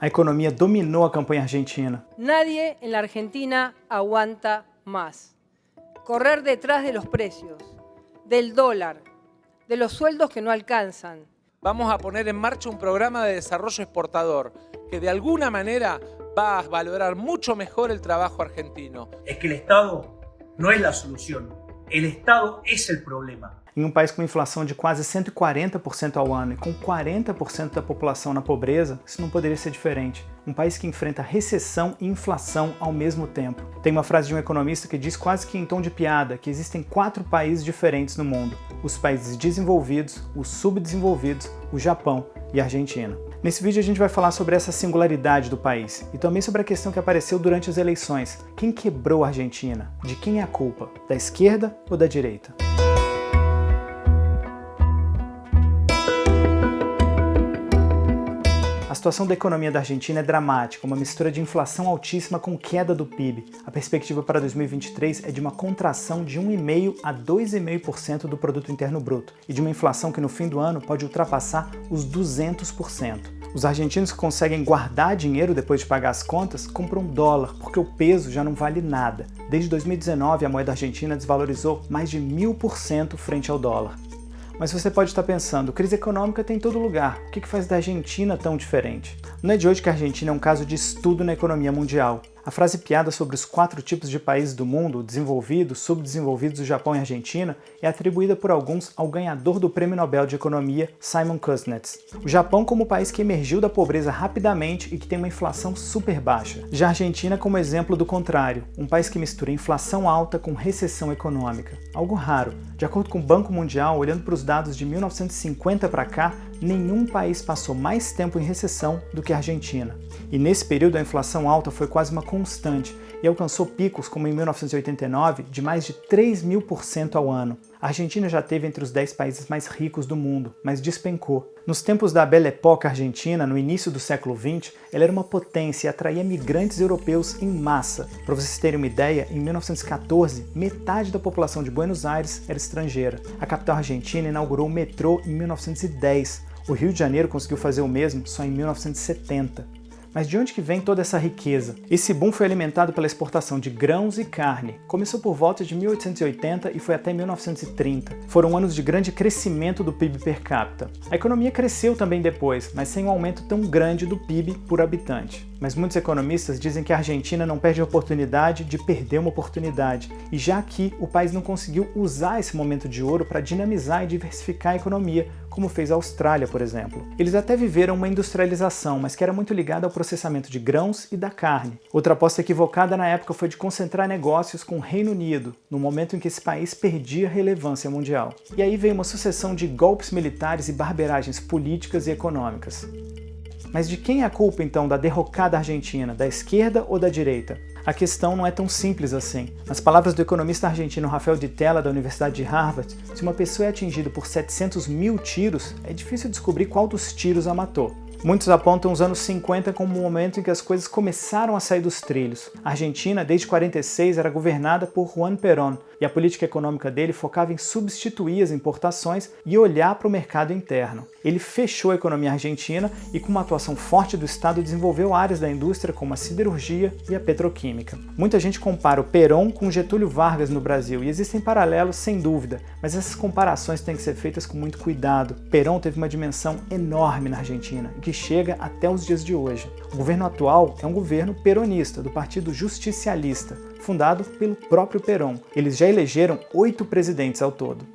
A economia dominou a campanha argentina. Nadie en la Argentina aguanta más. Correr detrás de los precios, del dólar, de los sueldos que no alcanzan. Vamos a poner en marcha un programa de desarrollo exportador que de alguna manera va a valorar mucho mejor el trabajo argentino. Es que el Estado no es la solución, el Estado es el problema. Em um país com inflação de quase 140% ao ano e com 40% da população na pobreza, isso não poderia ser diferente. Um país que enfrenta recessão e inflação ao mesmo tempo. Tem uma frase de um economista que diz quase que em tom de piada que existem 4 países diferentes no mundo: os países desenvolvidos, os subdesenvolvidos, o Japão e a Argentina. Nesse vídeo a gente vai falar sobre essa singularidade do país e também sobre a questão que apareceu durante as eleições. Quem quebrou a Argentina? De quem é a culpa? Da esquerda ou da direita? A situação da economia da Argentina é dramática, uma mistura de inflação altíssima com queda do PIB. A perspectiva para 2023 é de uma contração de 1,5% a 2,5% do produto interno bruto e de uma inflação que no fim do ano pode ultrapassar os 200%. Os argentinos que conseguem guardar dinheiro depois de pagar as contas compram dólar, porque o peso já não vale nada. Desde 2019, a moeda argentina desvalorizou mais de 1000% frente ao dólar. Mas você pode estar pensando, crise econômica tem em todo lugar, o que faz da Argentina tão diferente? Não é de hoje que a Argentina é um caso de estudo na economia mundial. A frase piada sobre os 4 tipos de países do mundo, desenvolvidos, subdesenvolvidos, o Japão e a Argentina, é atribuída por alguns ao ganhador do Prêmio Nobel de Economia, Simon Kuznets. O Japão como o país que emergiu da pobreza rapidamente e que tem uma inflação super baixa. Já a Argentina como exemplo do contrário, um país que mistura inflação alta com recessão econômica. Algo raro. De acordo com o Banco Mundial, olhando para os dados de 1950 para cá, nenhum país passou mais tempo em recessão do que a Argentina. E nesse período a inflação alta foi quase uma constante e alcançou picos, como em 1989, de mais de 3.000% ao ano. A Argentina já esteve entre os 10 países mais ricos do mundo, mas despencou. Nos tempos da Belle Époque argentina, no início do século XX, ela era uma potência e atraía migrantes europeus em massa. Para vocês terem uma ideia, em 1914, metade da população de Buenos Aires era estrangeira. A capital argentina inaugurou o metrô em 1910. O Rio de Janeiro conseguiu fazer o mesmo só em 1970. Mas de onde que vem toda essa riqueza? Esse boom foi alimentado pela exportação de grãos e carne. Começou por volta de 1880 e foi até 1930. Foram anos de grande crescimento do PIB per capita. A economia cresceu também depois, mas sem um aumento tão grande do PIB por habitante. Mas muitos economistas dizem que a Argentina não perde a oportunidade de perder uma oportunidade. E já aqui, o país não conseguiu usar esse momento de ouro para dinamizar e diversificar a economia, como fez a Austrália, por exemplo. Eles até viveram uma industrialização, mas que era muito ligada ao processamento de grãos e da carne. Outra aposta equivocada na época foi de concentrar negócios com o Reino Unido, no momento em que esse país perdia relevância mundial. E aí veio uma sucessão de golpes militares e barberagens políticas e econômicas. Mas de quem é a culpa, então, da derrocada argentina? Da esquerda ou da direita? A questão não é tão simples assim. Nas palavras do economista argentino Rafael Di Tella, da Universidade de Harvard, se uma pessoa é atingida por 700.000 tiros, é difícil descobrir qual dos tiros a matou. Muitos apontam os anos 50 como o momento em que as coisas começaram a sair dos trilhos. A Argentina, desde 46, era governada por Juan Perón, e a política econômica dele focava em substituir as importações e olhar para o mercado interno. Ele fechou a economia argentina e, com uma atuação forte do Estado, desenvolveu áreas da indústria como a siderurgia e a petroquímica. Muita gente compara o Perón com Getúlio Vargas no Brasil, e existem paralelos sem dúvida, mas essas comparações têm que ser feitas com muito cuidado. Perón teve uma dimensão enorme na Argentina, que chega até os dias de hoje. O governo atual é um governo peronista, do Partido Justicialista, fundado pelo próprio Perón. Eles já elegeram 8 presidentes ao todo.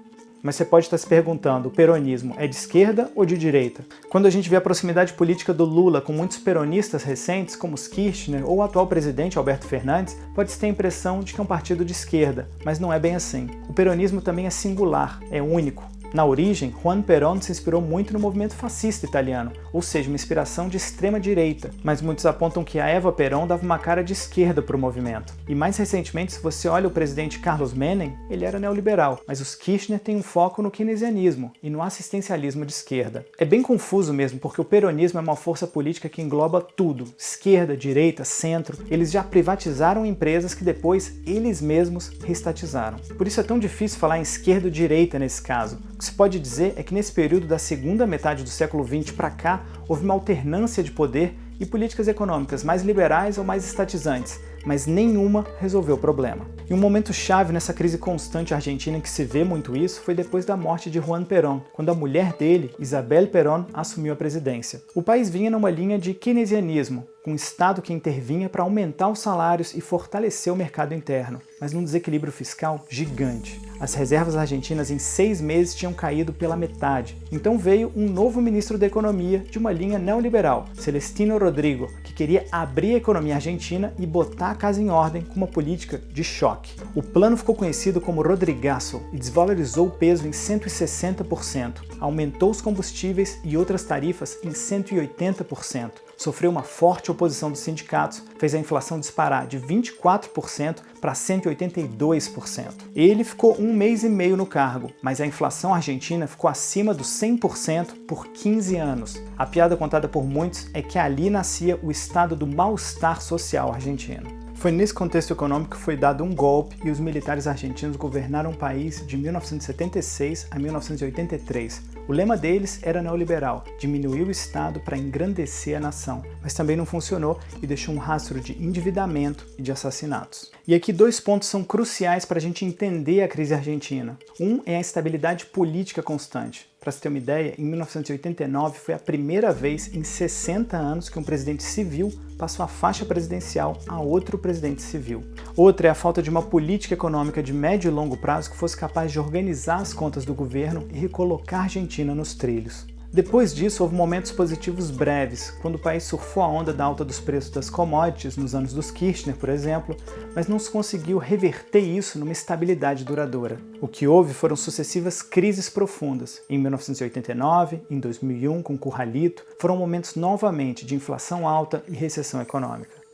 Mas você pode estar se perguntando, o peronismo é de esquerda ou de direita? Quando a gente vê a proximidade política do Lula com muitos peronistas recentes, como os Kirchner ou o atual presidente Alberto Fernandes, pode-se ter a impressão de que é um partido de esquerda, mas não é bem assim. O peronismo também é singular, é único. Na origem, Juan Perón se inspirou muito no movimento fascista italiano, ou seja, uma inspiração de extrema direita, mas muitos apontam que a Eva Perón dava uma cara de esquerda para o movimento. E mais recentemente, se você olha o presidente Carlos Menem, ele era neoliberal, mas os Kirchner têm um foco no keynesianismo e no assistencialismo de esquerda. É bem confuso mesmo, porque o peronismo é uma força política que engloba tudo, esquerda, direita, centro. Eles já privatizaram empresas que depois eles mesmos reestatizaram. Por isso é tão difícil falar em esquerda ou direita nesse caso. O que se pode dizer é que nesse período da segunda metade do século XX para cá, houve uma alternância de poder e políticas econômicas mais liberais ou mais estatizantes, mas nenhuma resolveu o problema. E um momento chave nessa crise constante argentina em que se vê muito isso foi depois da morte de Juan Perón, quando a mulher dele, Isabel Perón, assumiu a presidência. O país vinha numa linha de keynesianismo, com um Estado que intervinha para aumentar os salários e fortalecer o mercado interno, mas num desequilíbrio fiscal gigante. As reservas argentinas em 6 meses tinham caído pela metade. Então veio um novo ministro da Economia de uma linha neoliberal, Celestino Rodrigo, que queria abrir a economia argentina e botar a casa em ordem com uma política de choque. O plano ficou conhecido como Rodrigaço e desvalorizou o peso em 160%, aumentou os combustíveis e outras tarifas em 180%. Sofreu uma forte oposição dos sindicatos, fez a inflação disparar de 24% para 182%. Ele ficou 1 mês e meio no cargo, mas a inflação argentina ficou acima dos 100% por 15 anos. A piada contada por muitos é que ali nascia o estado do mal-estar social argentino. Foi nesse contexto econômico que foi dado um golpe e os militares argentinos governaram o país de 1976 a 1983. O lema deles era neoliberal, diminuir o Estado para engrandecer a nação, mas também não funcionou e deixou um rastro de endividamento e de assassinatos. E aqui 2 pontos são cruciais para a gente entender a crise argentina. Um é a instabilidade política constante. Para se ter uma ideia, em 1989 foi a primeira vez em 60 anos que um presidente civil passou a faixa presidencial a outro presidente civil. Outra é a falta de uma política econômica de médio e longo prazo que fosse capaz de organizar as contas do governo e recolocar a Argentina nos trilhos. Depois disso, houve momentos positivos breves, quando o país surfou a onda da alta dos preços das commodities, nos anos dos Kirchner, por exemplo, mas não se conseguiu reverter isso numa estabilidade duradoura. O que houve foram sucessivas crises profundas. Em 1989, em 2001, com Corralito, foram momentos novamente de inflação alta e recessão econômica.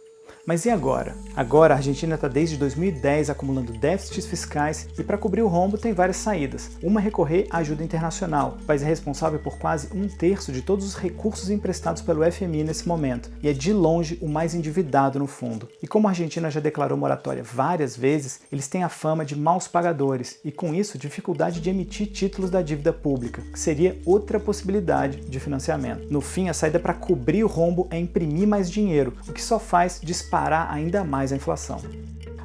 Mas e agora? Agora a Argentina está desde 2010 acumulando déficits fiscais e para cobrir o rombo tem várias saídas. Uma é recorrer à ajuda internacional. O país é responsável por quase 1/3 de todos os recursos emprestados pelo FMI nesse momento e é de longe o mais endividado no fundo. E como a Argentina já declarou moratória várias vezes, eles têm a fama de maus pagadores e com isso dificuldade de emitir títulos da dívida pública, que seria outra possibilidade de financiamento. No fim, a saída para cobrir o rombo é imprimir mais dinheiro, o que só faz disparar ainda mais a inflação.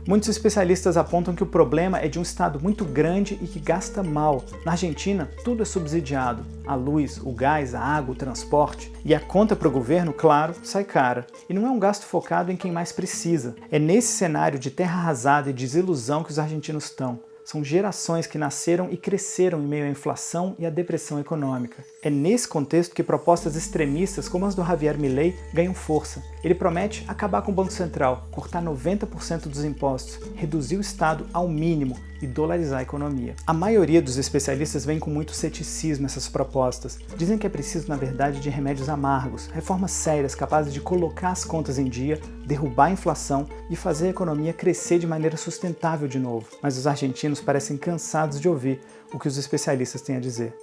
Muitos especialistas apontam que o problema é de um Estado muito grande e que gasta mal. Na Argentina, tudo é subsidiado. A luz, o gás, a água, o transporte. E a conta para o governo, claro, sai cara. E não é um gasto focado em quem mais precisa. É nesse cenário de terra arrasada e desilusão que os argentinos estão. São gerações que nasceram e cresceram em meio à inflação e à depressão econômica. É nesse contexto que propostas extremistas como as do Javier Milei ganham força. Ele promete acabar com o Banco Central, cortar 90% dos impostos, reduzir o Estado ao mínimo e dolarizar a economia. A maioria dos especialistas vem com muito ceticismo essas propostas. Dizem que é preciso, na verdade, de remédios amargos, reformas sérias capazes de colocar as contas em dia, derrubar a inflação e fazer a economia crescer de maneira sustentável de novo. Mas os argentinos parecem cansados de ouvir o que os especialistas têm a dizer.